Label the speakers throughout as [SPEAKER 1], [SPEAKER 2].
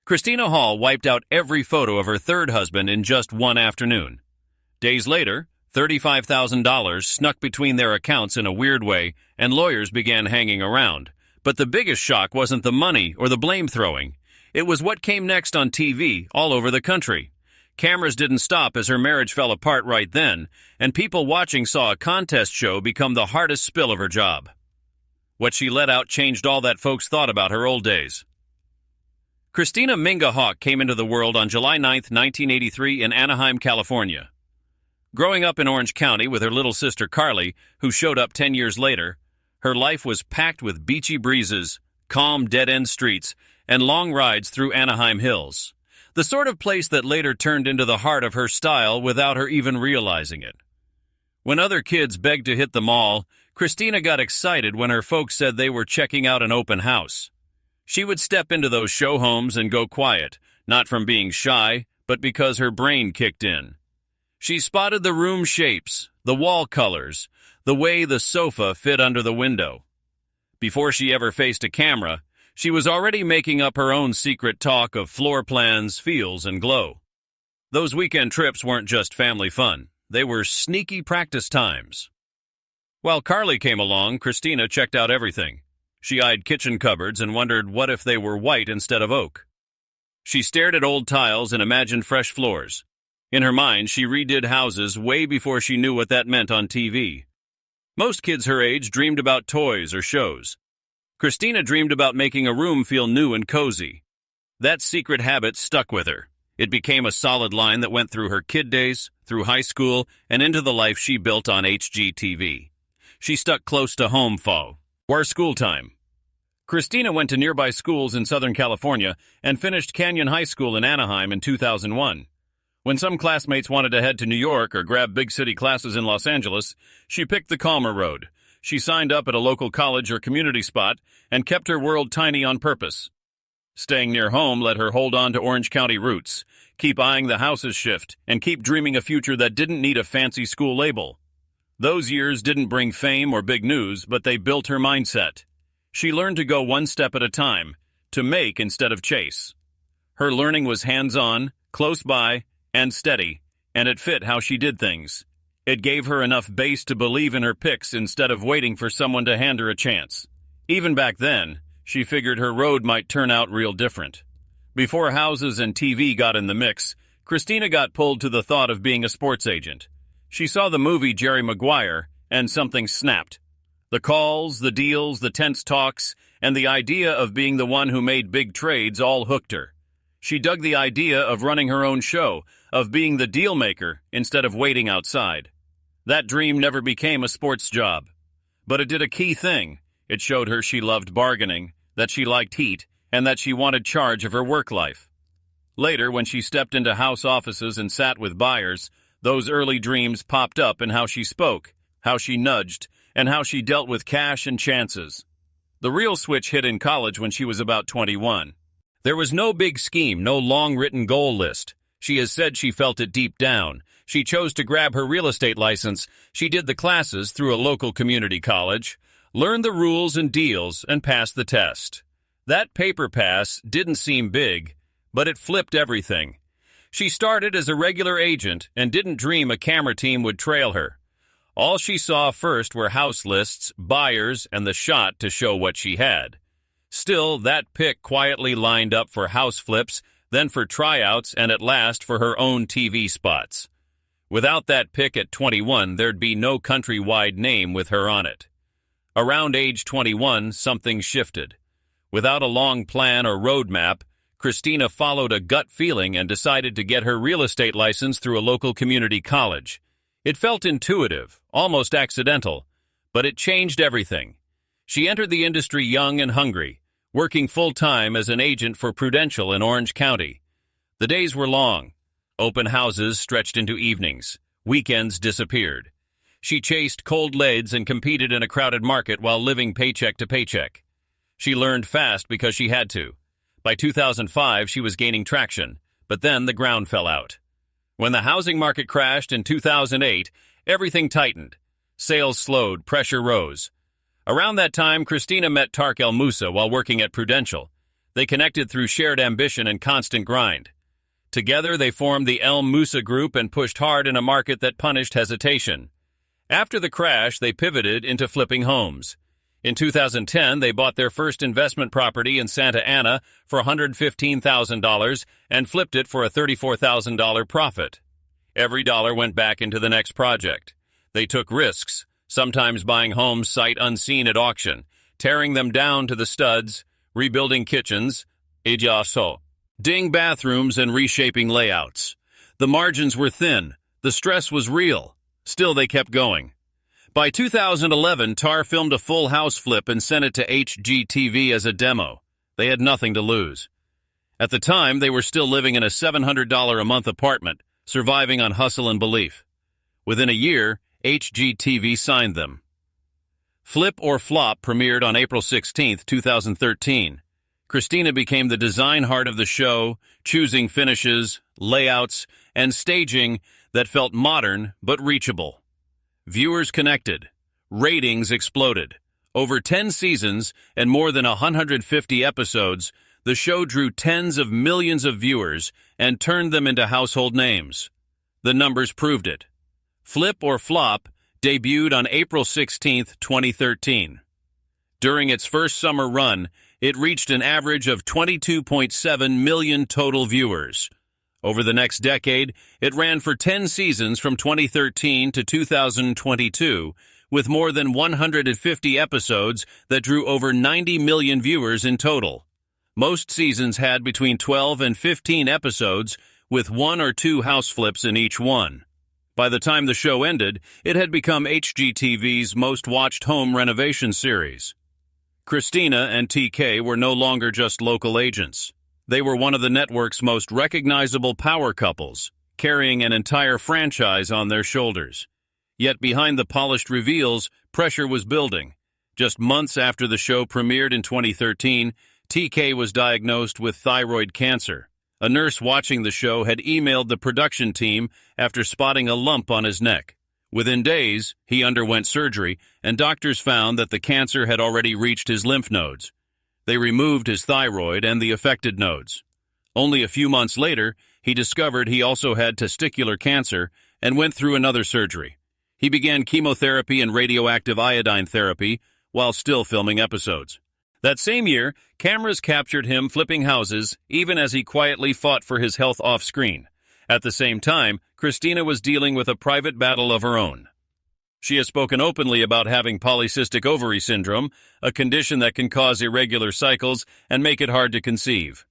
[SPEAKER 1] Christina Hall wiped out every photo of her third husband in just one afternoon. Days later, $35,000 snuck between their accounts in a weird way, and lawyers began hanging around. But the biggest shock wasn't the money or the blame throwing. It was what came next on TV all over the country. Cameras didn't stop as her marriage fell apart right then, and people watching saw a contest show become the hardest spill of her job. What she let out changed all that folks thought about her old days. Christina Minga Hawk came into the world on July 9, 1983 in Anaheim, California. Growing up in Orange County with her little sister Carly, who showed up 10 years later, her life was packed with beachy breezes, calm dead-end streets, and long rides through Anaheim Hills. The sort of place that later turned into the heart of her style without her even realizing it. When other kids begged to hit the mall, Christina got excited when her folks said they were checking out an open house. She would step into those show homes and go quiet, not from being shy, but because her brain kicked in. She spotted the room shapes, the wall colors, the way the sofa fit under the window. Before she ever faced a camera, she was already making up her own secret talk of floor plans, feels, and glow. Those weekend trips weren't just family fun. They were sneaky practice times. While Carly came along, Christina checked out everything. She eyed kitchen cupboards and wondered what if they were white instead of oak. She stared at old tiles and imagined fresh floors. In her mind, she redid houses way before she knew what that meant on TV. Most kids her age dreamed about toys or shows. Christina dreamed about making a room feel new and cozy. That secret habit stuck with her. It became a solid line that went through her kid days, through high school, and into the life she built on HGTV. She stuck close to home or school time. Christina went to nearby schools in Southern California and finished Canyon High School in Anaheim in 2001. When some classmates wanted to head to New York or grab big city classes in Los Angeles, she picked the calmer road. She signed up at a local college or community spot and kept her world tiny on purpose. Staying near home let her hold on to Orange County roots, keep eyeing the houses shift, and keep dreaming a future that didn't need a fancy school label. Those years didn't bring fame or big news, but they built her mindset. She learned to go one step at a time, to make instead of chase. Her learning was hands-on, close by, and steady, and it fit how she did things. It gave her enough base to believe in her picks instead of waiting for someone to hand her a chance. Even back then, she figured her road might turn out real different. Before houses and TV got in the mix, Christina got pulled to the thought of being a sports agent. She saw the movie Jerry Maguire, and something snapped. The calls, the deals, the tense talks, and the idea of being the one who made big trades all hooked her. She dug the idea of running her own show, of being the deal maker instead of waiting outside. That dream never became a sports job. But it did a key thing. It showed her she loved bargaining, that she liked heat, and that she wanted charge of her work life. Later, when she stepped into house offices and sat with buyers, those early dreams popped up in how she spoke, how she nudged, and how she dealt with cash and chances. The real switch hit in college when she was about 21. There was no big scheme, no long-written goal list. She has said she felt it deep down. She chose to grab her real estate license. She did the classes through a local community college, learned the rules and deals, and passed the test. That paper pass didn't seem big, but it flipped everything. She started as a regular agent and didn't dream a camera team would trail her. All she saw first were house lists, buyers, and the shot to show what she had. Still, that pick quietly lined up for house flips, then for tryouts, and at last for her own TV spots. Without that pick at 21, there'd be no countrywide name with her on it. Around age 21, something shifted. Without a long plan or roadmap, Christina followed a gut feeling and decided to get her real estate license through a local community college. It felt intuitive, almost accidental, but it changed everything. She entered the industry young and hungry, working full-time as an agent for Prudential in Orange County. The days were long. Open houses stretched into evenings. Weekends disappeared. She chased cold leads and competed in a crowded market while living paycheck to paycheck. She learned fast because she had to. By 2005, she was gaining traction, but then the ground fell out. When the housing market crashed in 2008, everything tightened. Sales slowed, pressure rose. Around that time, Christina met Tark El Moussa while working at Prudential. They connected through shared ambition and constant grind. Together, they formed the El Musa Group and pushed hard in a market that punished hesitation. After the crash, they pivoted into flipping homes. In 2010, they bought their first investment property in Santa Ana for $115,000 and flipped it for a $34,000 profit. Every dollar went back into the next project. They took risks, sometimes buying homes sight unseen at auction, tearing them down to the studs, rebuilding kitchens, ding bathrooms, and reshaping layouts. The margins were thin. The stress was real. Still, they kept going. By 2011, TAR filmed a full house flip and sent it to HGTV as a demo. They had nothing to lose. At the time, they were still living in a $700 a month apartment, surviving on hustle and belief. Within a year, HGTV signed them. Flip or Flop premiered on April 16, 2013. Christina became the design heart of the show, choosing finishes, layouts, and staging that felt modern but reachable. Viewers connected. Ratings exploded. Over 10 seasons and more than 150 episodes, the show drew tens of millions of viewers and turned them into household names. The numbers proved it. Flip or Flop debuted on April 16, 2013. During its first summer run, it reached an average of 22.7 million total viewers. Over the next decade, it ran for 10 seasons from 2013 to 2022, with more than 150 episodes that drew over 90 million viewers in total. Most seasons had between 12 and 15 episodes, with 1 or 2 house flips in each one. By the time the show ended, it had become HGTV's most-watched home renovation series. Christina and TK were no longer just local agents. They were one of the network's most recognizable power couples, carrying an entire franchise on their shoulders. Yet behind the polished reveals, pressure was building. Just months after the show premiered in 2013, TK was diagnosed with thyroid cancer. A nurse watching the show had emailed the production team after spotting a lump on his neck. Within days, he underwent surgery, and doctors found that the cancer had already reached his lymph nodes. They removed his thyroid and the affected nodes. Only a few months later, he discovered he also had testicular cancer and went through another surgery. He began chemotherapy and radioactive iodine therapy while still filming episodes. That same year, cameras captured him flipping houses even as he quietly fought for his health off-screen. At the same time, Christina was dealing with a private battle of her own. She has spoken openly about having polycystic ovary syndrome, a condition that can cause irregular cycles and make it hard to conceive.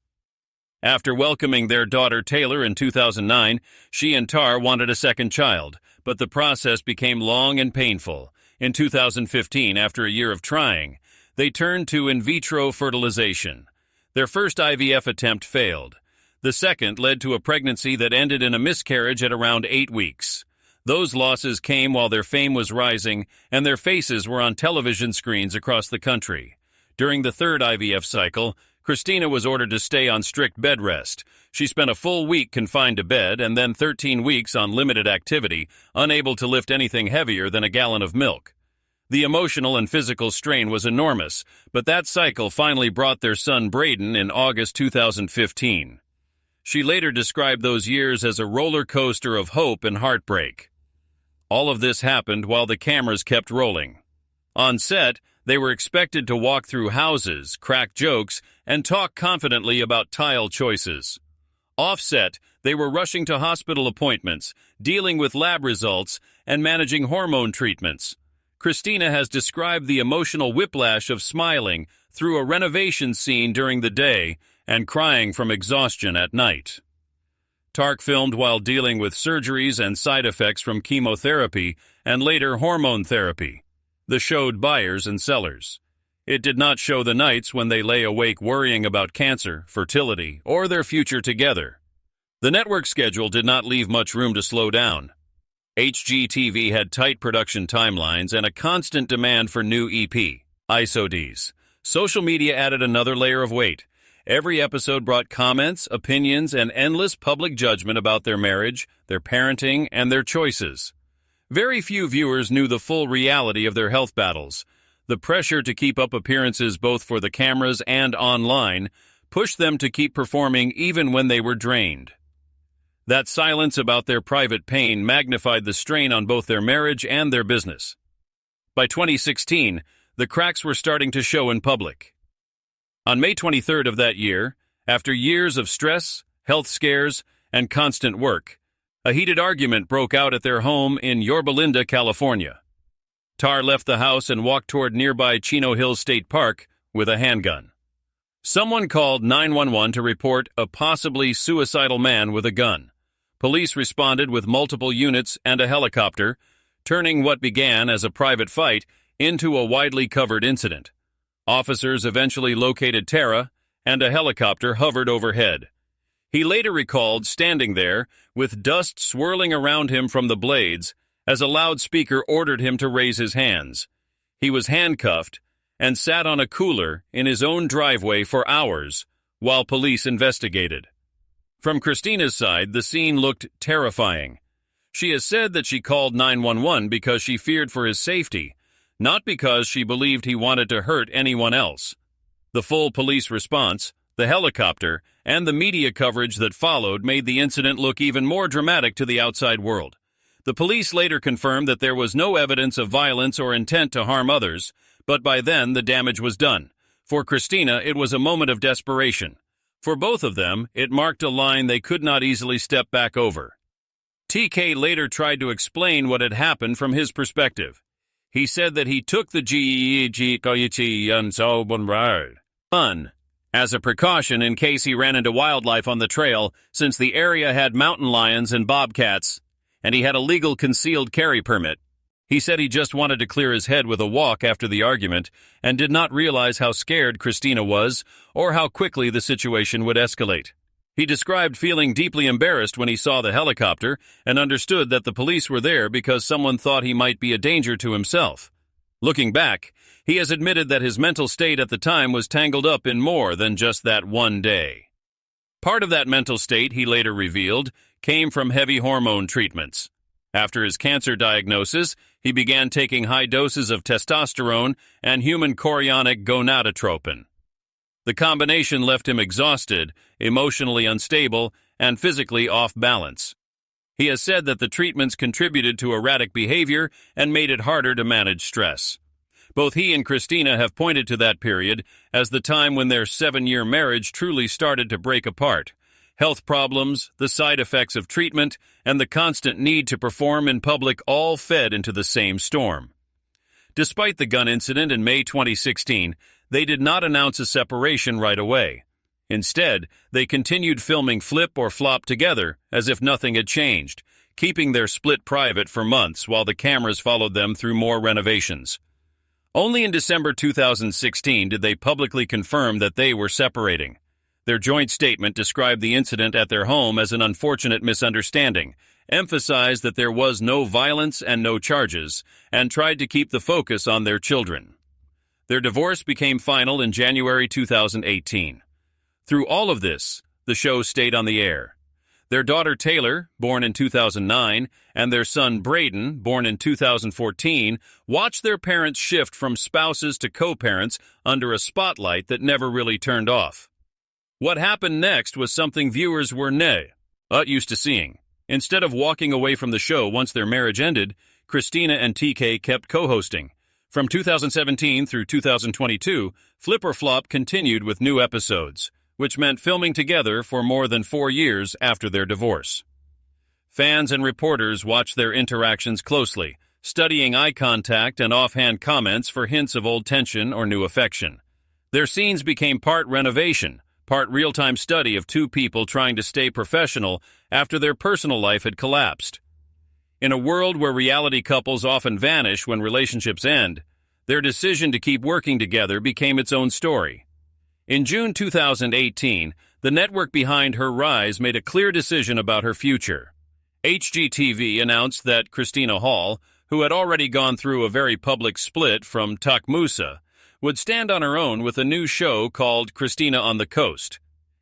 [SPEAKER 1] After welcoming their daughter Taylor in 2009, she and Tar wanted a second child, but the process became long and painful. In 2015, after a year of trying, they turned to in vitro fertilization. Their first IVF attempt failed. The second led to a pregnancy that ended in a miscarriage at around 8 weeks. Those losses came while their fame was rising and their faces were on television screens across the country. During the third IVF cycle, Christina was ordered to stay on strict bed rest. She spent a full week confined to bed and then 13 weeks on limited activity, unable to lift anything heavier than a gallon of milk. The emotional and physical strain was enormous, but that cycle finally brought their son Braden in August 2015. She later described those years as a roller coaster of hope and heartbreak. All of this happened while the cameras kept rolling. On set, they were expected to walk through houses, crack jokes, and talk confidently about tile choices. Off-set, they were rushing to hospital appointments, dealing with lab results, and managing hormone treatments. Christina has described the emotional whiplash of smiling through a renovation scene during the day and crying from exhaustion at night. Tark filmed while dealing with surgeries and side effects from chemotherapy and later hormone therapy. The showed buyers and sellers. It did not show the nights when they lay awake worrying about cancer, fertility, or their future together. The network schedule did not leave much room to slow down. HGTV had tight production timelines and a constant demand for new EP, ISODs. Social media added another layer of weight. Every episode brought comments, opinions, and endless public judgment about their marriage, their parenting, and their choices. Very few viewers knew the full reality of their health battles. The pressure to keep up appearances both for the cameras and online pushed them to keep performing even when they were drained. That silence about their private pain magnified the strain on both their marriage and their business. By 2016, the cracks were starting to show in public. On May 23rd of that year, after years of stress, health scares, and constant work, a heated argument broke out at their home in Yorba Linda, California. Tar left the house and walked toward nearby Chino Hills State Park with a handgun. Someone called 911 to report a possibly suicidal man with a gun. Police responded with multiple units and a helicopter, turning what began as a private fight into a widely covered incident. Officers eventually located Tara, and a helicopter hovered overhead. He later recalled standing there with dust swirling around him from the blades as a loudspeaker ordered him to raise his hands. He was handcuffed and sat on a cooler in his own driveway for hours while police investigated. From Christina's side, the scene looked terrifying. She has said that she called 911 because she feared for his safety, not because she believed he wanted to hurt anyone else. The full police response, the helicopter, and the media coverage that followed made the incident look even more dramatic to the outside world. The police later confirmed that there was no evidence of violence or intent to harm others, but by then the damage was done. For Christina, it was a moment of desperation. For both of them, it marked a line they could not easily step back over. TK later tried to explain what had happened from his perspective. He said that he took the gun as a precaution in case he ran into wildlife on the trail, since the area had mountain lions and bobcats, and he had a legal concealed carry permit. He said he just wanted to clear his head with a walk after the argument and did not realize how scared Christina was or how quickly the situation would escalate. He described feeling deeply embarrassed when he saw the helicopter and understood that the police were there because someone thought he might be a danger to himself. Looking back, he has admitted that his mental state at the time was tangled up in more than just that one day. Part of that mental state, he later revealed, came from heavy hormone treatments. After his cancer diagnosis, he began taking high doses of testosterone and human chorionic gonadotropin. The combination left him exhausted, emotionally unstable, and physically off balance. He has said that the treatments contributed to erratic behavior and made it harder to manage stress. Both he and Christina have pointed to that period as the time when their 7-year marriage truly started to break apart. Health problems, the side effects of treatment, and the constant need to perform in public all fed into the same storm. Despite the gun incident in May 2016, they did not announce a separation right away. Instead, they continued filming Flip or Flop together as if nothing had changed, keeping their split private for months while the cameras followed them through more renovations. Only in December 2016 did they publicly confirm that they were separating. Their joint statement described the incident at their home as an unfortunate misunderstanding, emphasized that there was no violence and no charges, and tried to keep the focus on their children. Their divorce became final in January 2018. Through all of this, the show stayed on the air. Their daughter Taylor, born in 2009, and their son Braden, born in 2014, watched their parents shift from spouses to co-parents under a spotlight that never really turned off. What happened next was something viewers were used to seeing. Instead of walking away from the show once their marriage ended, Christina and TK kept co-hosting. From 2017 through 2022, Flip or Flop continued with new episodes, which meant filming together for more than 4 years after their divorce. Fans and reporters watched their interactions closely, studying eye contact and offhand comments for hints of old tension or new affection. Their scenes became part renovation, part real-time study of two people trying to stay professional after their personal life had collapsed. In a world where reality couples often vanish when relationships end, their decision to keep working together became its own story. In June 2018, the network behind her rise made a clear decision about her future. HGTV announced that Christina Hall, who had already gone through a very public split from Tak Musa, would stand on her own with a new show called Christina on the Coast.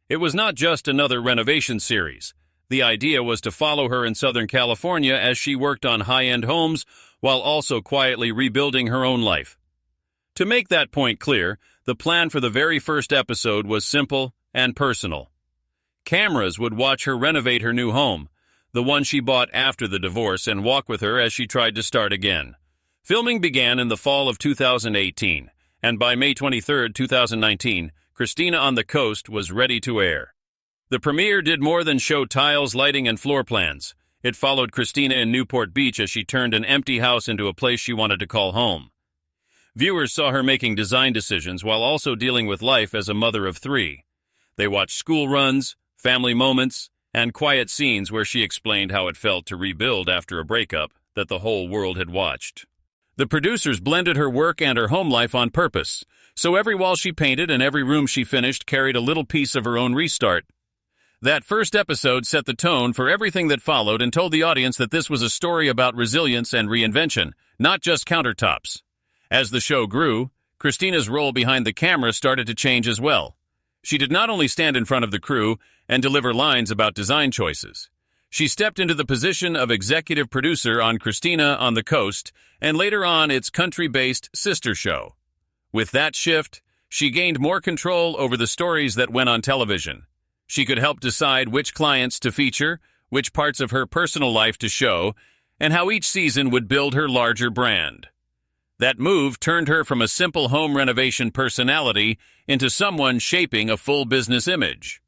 [SPEAKER 1] It was not just another renovation series. The idea was to follow her in Southern California as she worked on high-end homes while also quietly rebuilding her own life. To make that point clear, the plan for the very first episode was simple and personal. Cameras would watch her renovate her new home, the one she bought after the divorce, and walk with her as she tried to start again. Filming began in the fall of 2018, and by May 23, 2019, Christina on the Coast was ready to air. The premiere did more than show tiles, lighting, and floor plans. It followed Christina in Newport Beach as she turned an empty house into a place she wanted to call home. Viewers saw her making design decisions while also dealing with life as a mother of 3. They watched school runs, family moments, and quiet scenes where she explained how it felt to rebuild after a breakup that the whole world had watched. The producers blended her work and her home life on purpose, so every wall she painted and every room she finished carried a little piece of her own restart. That first episode set the tone for everything that followed and told the audience that this was a story about resilience and reinvention, not just countertops. As the show grew, Christina's role behind the camera started to change as well. She did not only stand in front of the crew and deliver lines about design choices. She stepped into the position of executive producer on Christina on the Coast and later on its country-based sister show. With that shift, she gained more control over the stories that went on television. She could help decide which clients to feature, which parts of her personal life to show, and how each season would build her larger brand. That move turned her from a simple home renovation personality into someone shaping a full business image.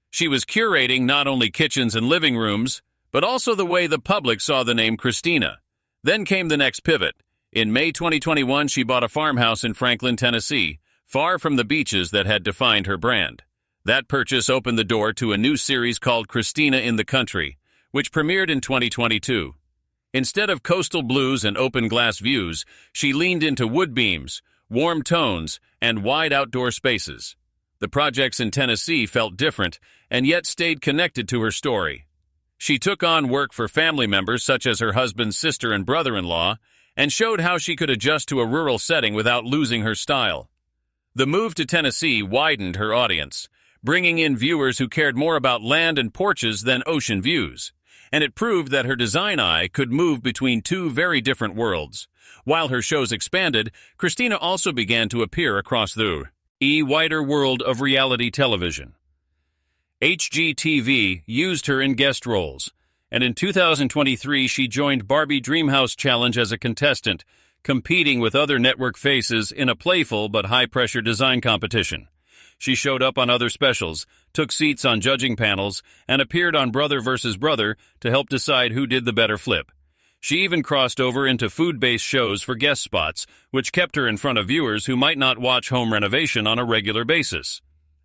[SPEAKER 1] She was curating not only kitchens and living rooms, but also the way the public saw the name Christina. Then came the next pivot. In May 2021, she bought a farmhouse in Franklin, Tennessee, far from the beaches that had defined her brand. That purchase opened the door to a new series called Christina in the Country, which premiered in 2022. Instead of coastal blues and open glass views, she leaned into wood beams, warm tones, and wide outdoor spaces. The projects in Tennessee felt different and yet stayed connected to her story. She took on work for family members such as her husband's sister and brother-in-law and showed how she could adjust to a rural setting without losing her style. The move to Tennessee widened her audience, bringing in viewers who cared more about land and porches than ocean views, and it proved that her design eye could move between two very different worlds. While her shows expanded, Christina also began to appear across the wider world of reality television. HGTV used her in guest roles, and in 2023 she joined Barbie Dreamhouse Challenge as a contestant, competing with other network faces in a playful but high-pressure design competition. She showed up on other specials, took seats on judging panels, and appeared on Brother vs. Brother to help decide who did the better flip. She even crossed over into food-based shows for guest spots, which kept her in front of viewers who might not watch home renovation on a regular basis.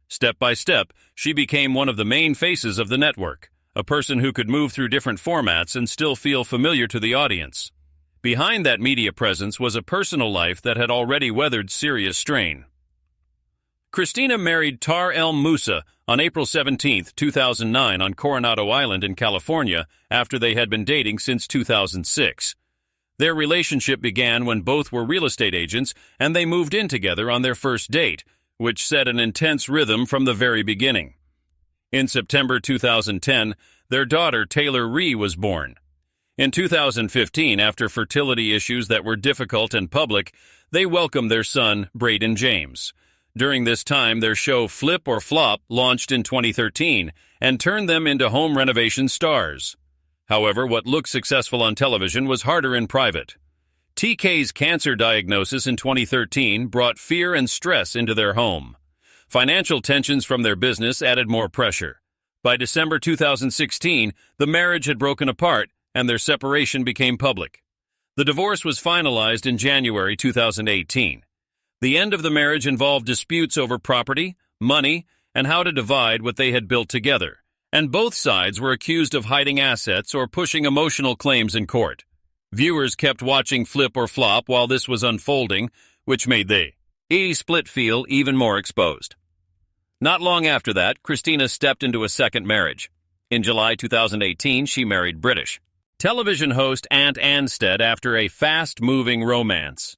[SPEAKER 1] Step by step, she became one of the main faces of the network, a person who could move through different formats and still feel familiar to the audience. Behind that media presence was a personal life that had already weathered serious strain. Christina married Tar El Moussa on April 17, 2009 on Coronado Island in California after they had been dating since 2006. Their relationship began when both were real estate agents and they moved in together on their first date, which set an intense rhythm from the very beginning. In September 2010, their daughter Taylor Ree was born. In 2015, after fertility issues that were difficult and public, they welcomed their son, Braden James. During this time, their show Flip or Flop launched in 2013 and turned them into home renovation stars. However, what looked successful on television was harder in private. TK's cancer diagnosis in 2013 brought fear and stress into their home. Financial tensions from their business added more pressure. By December 2016, the marriage had broken apart and their separation became public. The divorce was finalized in January 2018. The end of the marriage involved disputes over property, money, and how to divide what they had built together, and both sides were accused of hiding assets or pushing emotional claims in court. Viewers kept watching Flip or Flop while this was unfolding, which made the split feel even more exposed. Not long after that, Christina stepped into a second marriage. In July 2018, she married British television host Ant Anstead after a fast-moving romance.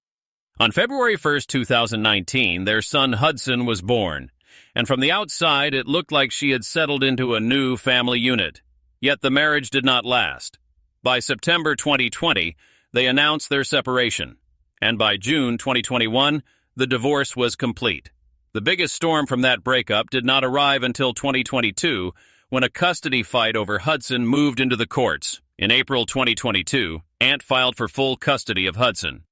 [SPEAKER 1] On February 1, 2019, their son Hudson was born, and from the outside it looked like she had settled into a new family unit. Yet the marriage did not last. By September 2020, they announced their separation, and by June 2021, the divorce was complete. The biggest storm from that breakup did not arrive until 2022, when a custody fight over Hudson moved into the courts. In April 2022, Ant filed for full custody of Hudson.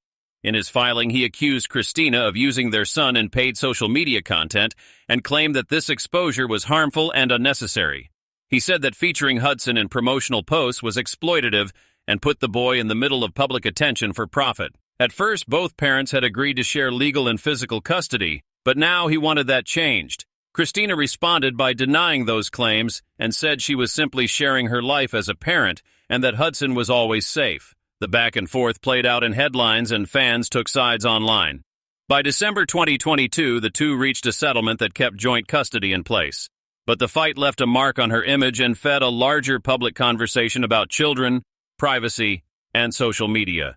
[SPEAKER 1] In his filing, he accused Christina of using their son in paid social media content and claimed that this exposure was harmful and unnecessary. He said that featuring Hudson in promotional posts was exploitative and put the boy in the middle of public attention for profit. At first, both parents had agreed to share legal and physical custody, but now he wanted that changed. Christina responded by denying those claims and said she was simply sharing her life as a parent and that Hudson was always safe. The back and forth played out in headlines and fans took sides online. By December 2022, the two reached a settlement that kept joint custody in place. But the fight left a mark on her image and fed a larger public conversation about children, privacy, and social media.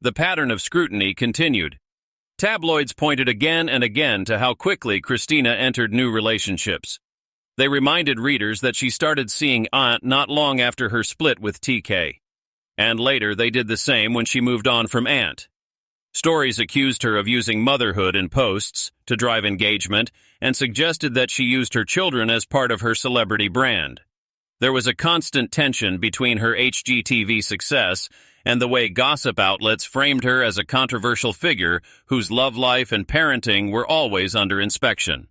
[SPEAKER 1] The pattern of scrutiny continued. Tabloids pointed again and again to how quickly Christina entered new relationships. They reminded readers that she started seeing Ant not long after her split with TK. And later they did the same when she moved on from Ant. Stories accused her of using motherhood in posts to drive engagement and suggested that she used her children as part of her celebrity brand. There was a constant tension between her HGTV success and the way gossip outlets framed her as a controversial figure whose love life and parenting were always under inspection.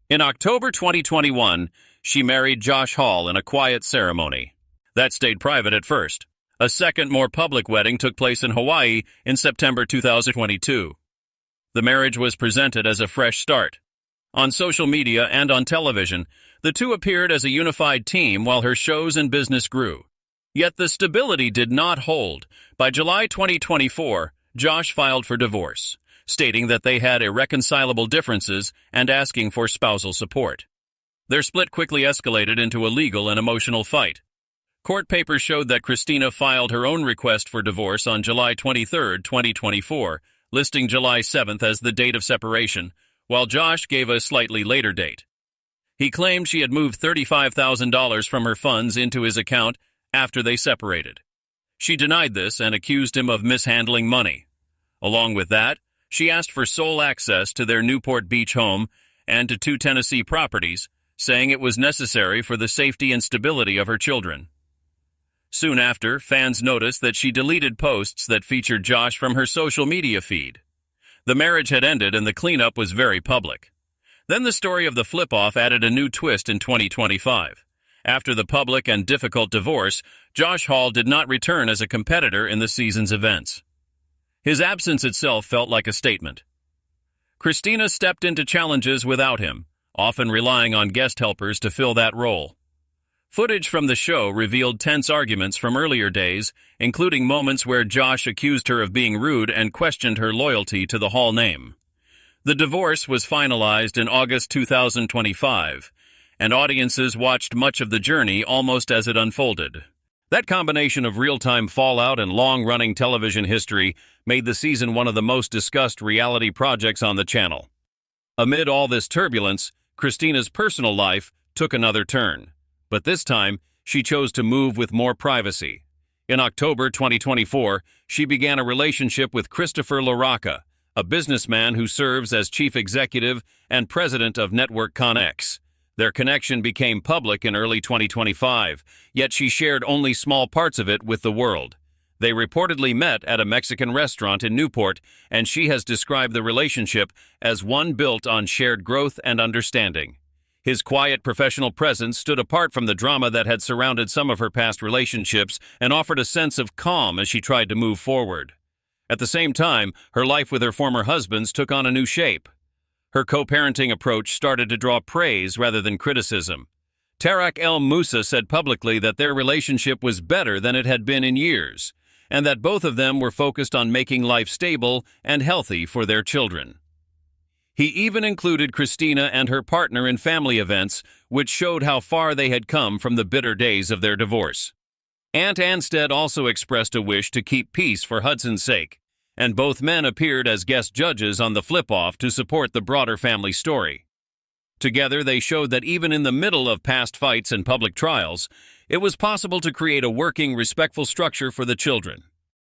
[SPEAKER 1] In October 2021, she married Josh Hall in a quiet ceremony. That stayed private at first. A second, more public wedding took place in Hawaii in September 2022. The marriage was presented as a fresh start. On social media and on television, the two appeared as a unified team while her shows and business grew. Yet the stability did not hold. By July 2024, Josh filed for divorce, stating that they had irreconcilable differences and asking for spousal support. Their split quickly escalated into a legal and emotional fight. Court papers showed that Christina filed her own request for divorce on July 23, 2024, listing July 7th as the date of separation, while Josh gave a slightly later date. He claimed she had moved $35,000 from her funds into his account after they separated. She denied this and accused him of mishandling money. Along with that, she asked for sole access to their Newport Beach home and to 2 Tennessee properties, saying it was necessary for the safety and stability of her children. Soon after, fans noticed that she deleted posts that featured Josh from her social media feed. The marriage had ended and the cleanup was very public. Then the story of the flip-off added a new twist in 2025. After the public and difficult divorce, Josh Hall did not return as a competitor in the season's events. His absence itself felt like a statement. Christina stepped into challenges without him, often relying on guest helpers to fill that role. Footage from the show revealed tense arguments from earlier days, including moments where Josh accused her of being rude and questioned her loyalty to the Hall name. The divorce was finalized in August 2025, and audiences watched much of the journey almost as it unfolded. That combination of real-time fallout and long-running television history made the season one of the most discussed reality projects on the channel. Amid all this turbulence, Christina's personal life took another turn. But this time, she chose to move with more privacy. In October 2024, she began a relationship with Christopher LaRocca, a businessman who serves as chief executive and president of Network Connex. Their connection became public in early 2025, yet she shared only small parts of it with the world. They reportedly met at a Mexican restaurant in Newport, and she has described the relationship as one built on shared growth and understanding. His quiet professional presence stood apart from the drama that had surrounded some of her past relationships and offered a sense of calm as she tried to move forward. At the same time, her life with her former husbands took on a new shape. Her co-parenting approach started to draw praise rather than criticism. Tarak El Moussa said publicly that their relationship was better than it had been in years, and that both of them were focused on making life stable and healthy for their children. He even included Christina and her partner in family events, which showed how far they had come from the bitter days of their divorce. Ant Anstead also expressed a wish to keep peace for Hudson's sake, and both men appeared as guest judges on the flip-off to support the broader family story. Together, they showed that even in the middle of past fights and public trials, it was possible to create a working, respectful structure for the children.